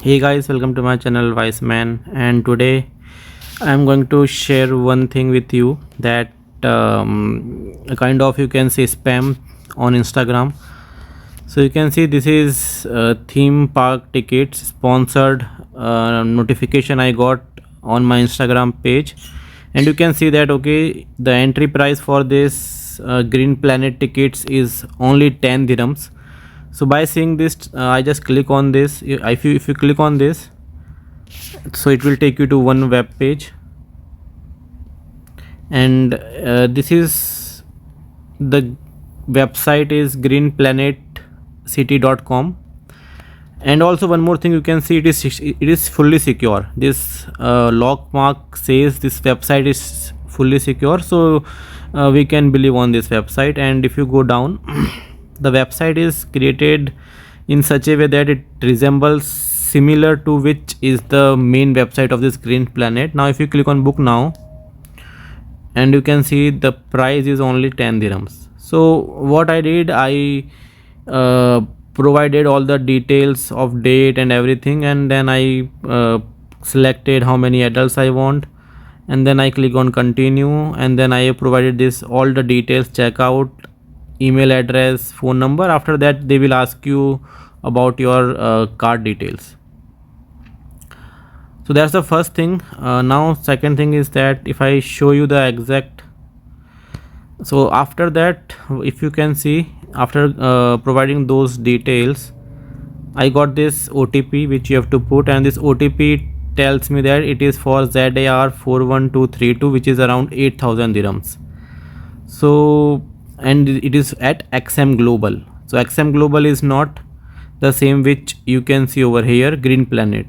Hey guys, welcome to my channel Wise Man, and today I am going to share one thing with you that kind of you can say spam on Instagram. So you can see this is theme park tickets sponsored notification I got on my Instagram page, and you can see that okay, the entry price for this Green Planet tickets is only 10 dirhams. So by seeing this, I just click on this. If you click on this, so it will take you to one web page, and this is the website is greenplanetcity.com. And also one more thing, you can see it is fully secure. This lock mark says this website is fully secure, so we can believe on this website. And if you go down, the website is created in such a way that it resembles similar to which is the main website of this Green Planet. Now if you click on book now, and you can see the price is only 10 dirhams. So what I did, I provided all the details of date and everything, and then I selected how many adults I want, and then I click on continue, and then I provided this all the details, checkout, email address, phone number. After that they will ask you about your card details. So that's the first thing. Now second thing is that if I show you the exact, so after that, if you can see, after providing those details, I got this OTP which you have to put, and this OTP tells me that it is for ZAR 41232, which is around 8000 dirhams. So, and it is at XM Global. So XM Global is not the same which you can see over here, Green Planet.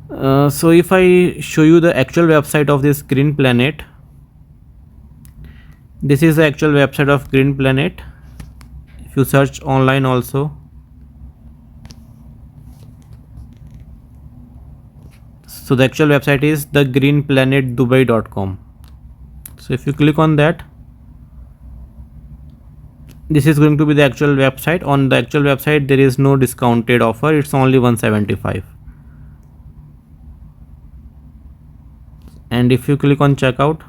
So if I show you the actual website of this Green Planet, this is the actual website of Green Planet. If you search online also, so the actual website is the greenplanetdubai.com. So if you click on that, this is going to be the actual website. On the actual website there is no discounted offer, it's only 175. And if you click on checkout,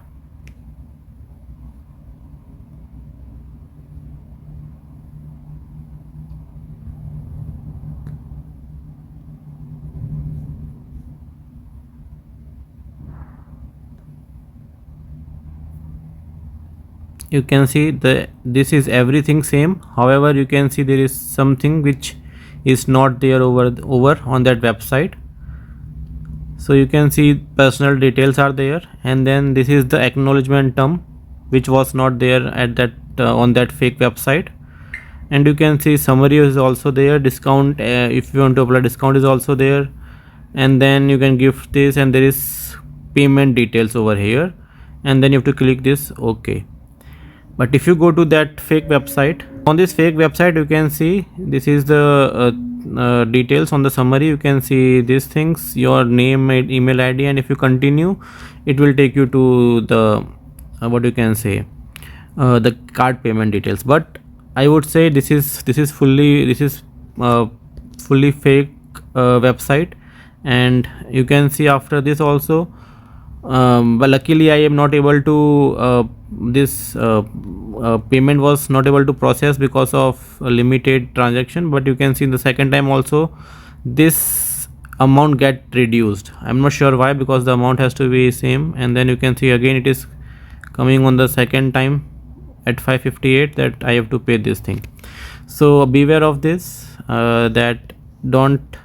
you can see this is everything same. However, you can see there is something which is not there over on that website. So you can see personal details are there, and then this is the acknowledgement term which was not there at that on that fake website. And you can see summary is also there, discount, if you want to apply discount is also there, and then you can give this, and there is payment details over here, and then you have to click this OK. But if you go to that fake website, on this fake website you can see this is the details. On the summary you can see these things, your name, email ID, and if you continue it will take you to the what you can say the card payment details. But I would say this is fully fake website. And you can see after this also, but luckily I am not able to this payment was not able to process because of a limited transaction. But you can see in the second time also this amount get reduced. I'm not sure why, because the amount has to be same. And then you can see again it is coming on the second time at 558 that I have to pay this thing. So beware of this, that don't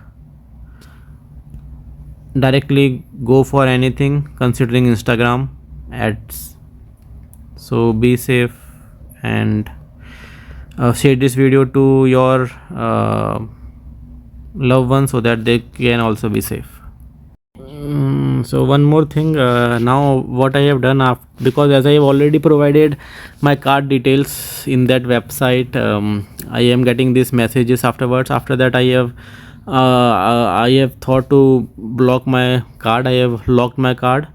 directly go for anything considering Instagram ads. So be safe, and share this video to your loved ones so that they can also be safe. So one more thing, now what I have done, because as I have already provided my card details in that website, I am getting these messages afterwards. After that I have thought to block my card. I have locked my card,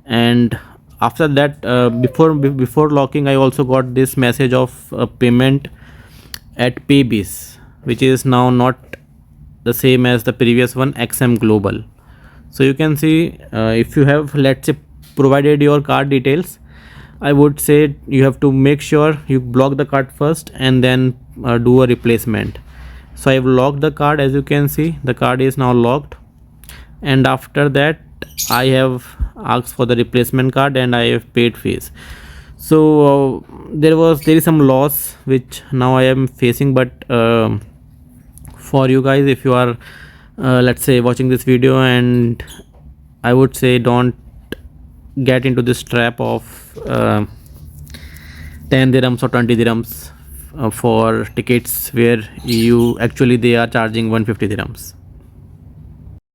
and after that before locking I also got this message of payment at Paybiz, which is now not the same as the previous one, XM Global. So you can see if you have, let's say, provided your card details, I would say you have to make sure you block the card first and then do a replacement. So I have locked the card. As you can see, the card is now locked, and after that I have asked for the replacement card and I have paid fees. So there is some loss which now I am facing, but for you guys, if you are let's say watching this video, and I would say don't get into this trap of 10 dirhams or 20 dirhams for tickets where you actually they are charging 150 dirhams.